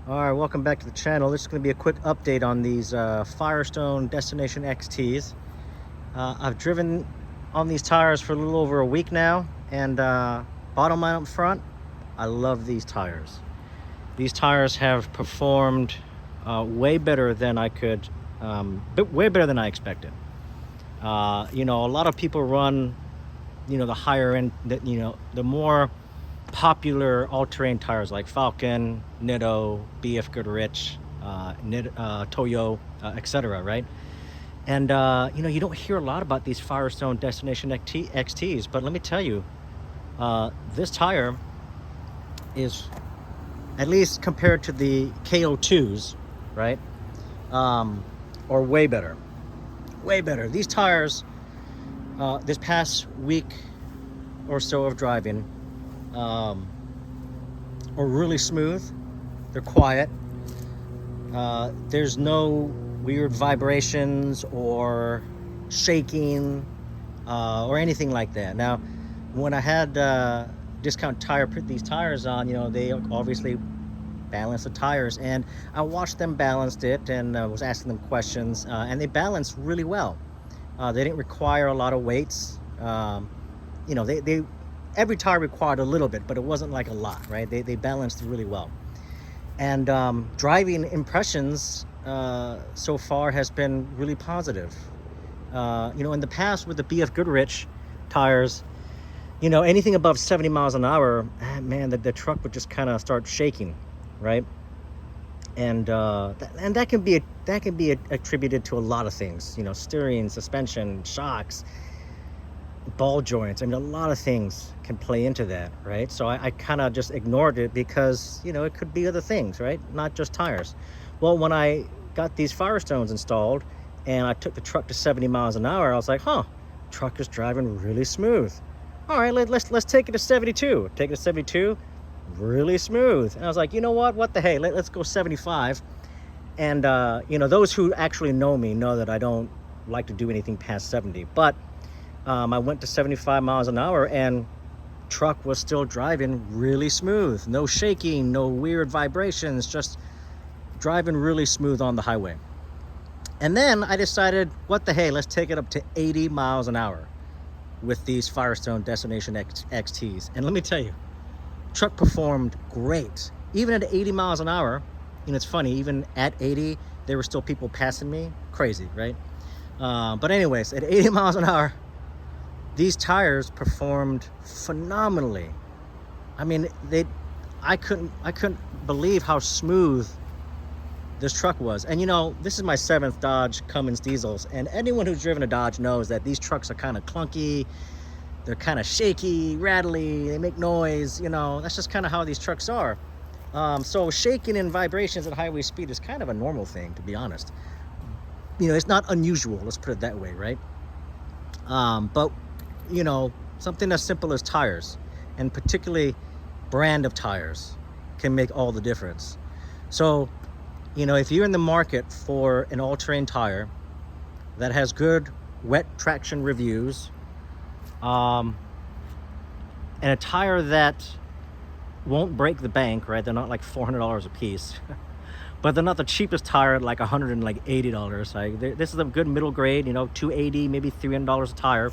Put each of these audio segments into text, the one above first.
All right, welcome back to the channel. This is going to be a quick update on these Firestone Destination XTs. I've driven on these tires for a little over a week now, and bottom line up front, I love these tires. These tires have performed way better than I could, way better than I expected. A lot of people run, the higher end, the more popular all-terrain tires like Falcon, Nitto, BF Goodrich, Toyo, etc. Right? And you don't hear a lot about these Firestone Destination XTs, but let me tell you, this tire is, at least compared to the KO2s, right? Or way better. Way better. These tires, this past week or so of driving, are really smooth. They're quiet. There's no weird vibrations or shaking or anything like that. Now, when I had Discount Tire put these tires on, they obviously balance the tires, and I watched them balance it and was asking them questions, and they balanced really well. They didn't require a lot of weights. They every tire required a little bit, but it wasn't like a lot, right? They balanced really well. And driving impressions so far has been really positive. In the past with the BF Goodrich tires, anything above 70 miles an hour, man, the truck would just kind of start shaking, right? And that can be attributed to a lot of things, steering, suspension, shocks, ball joints. I mean, a lot of things can play into that, right? So I kind of just ignored it because, it could be other things, right? Not just tires. Well, when I got these Firestones installed and I took the truck to 70 miles an hour, I was like, truck is driving really smooth. All right, let's take it to 72. Take it to 72, really smooth. And I was like, you know what the hey, let's go 75. And those who actually know me know that I don't like to do anything past 70, but I went to 75 miles an hour and truck was still driving really smooth. No shaking, no weird vibrations, just driving really smooth on the highway. And then I decided, what the hey, let's take it up to 80 miles an hour with these Firestone Destination XTs. And let me tell you, truck performed great. Even at 80 miles an hour, it's funny, even at 80, there were still people passing me. Crazy, right? But anyways, at 80 miles an hour, these tires performed phenomenally. I mean, I couldn't believe how smooth this truck was. And this is my 7th Dodge Cummins diesels, and anyone who's driven a Dodge knows that these trucks are kind of clunky, they're kind of shaky, rattly, they make noise. That's just kind of how these trucks are. So shaking and vibrations at highway speed is kind of a normal thing, to be honest. It's not unusual, let's put it that way, right? But something as simple as tires, and particularly brand of tires, can make all the difference. So, if you're in the market for an all-terrain tire that has good wet traction reviews, and a tire that won't break the bank, right? They're not like $400 a piece, but they're not the cheapest tire at like $180. This is a good middle grade, $280, maybe $300 a tire.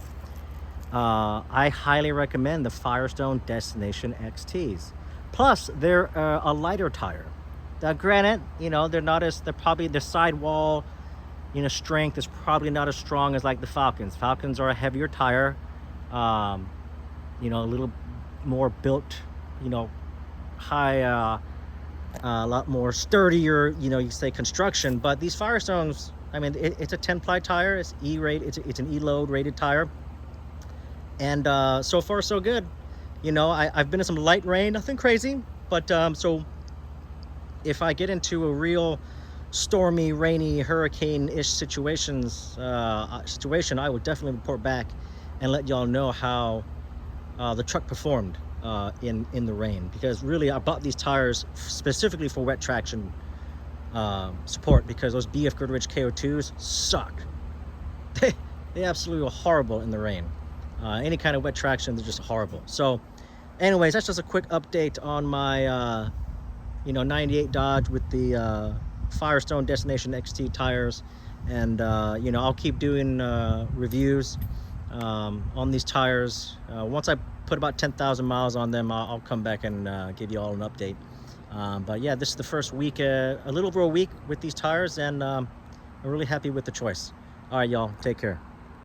I highly recommend the Firestone Destination XTs. Plus, they're a lighter tire. Now, granted, they're probably the sidewall, strength is probably not as strong as like the Falcons. Falcons are a heavier tire, a little more built, high, a lot more sturdier, you say construction. But these Firestones, I mean, it's a 10-ply tire. It's E-rated. It's an E-load rated tire. And so far so good. I've been in some light rain, nothing crazy, but so if I get into a real stormy, rainy, hurricane-ish situation, I will definitely report back and let y'all know how the truck performed in the rain. Because really, I bought these tires specifically for wet traction support, because those BF Goodrich KO2s suck. They absolutely are horrible in the rain. Any kind of wet traction, they're just horrible. So anyways, that's just a quick update on my '98 Dodge with the Firestone Destination XT tires, and I'll keep doing reviews on these tires. Once I put about 10,000 miles on them, I'll come back and give you all an update. But yeah, this is the first week, a little over a week with these tires, and I'm really happy with the choice. All right, y'all, take care.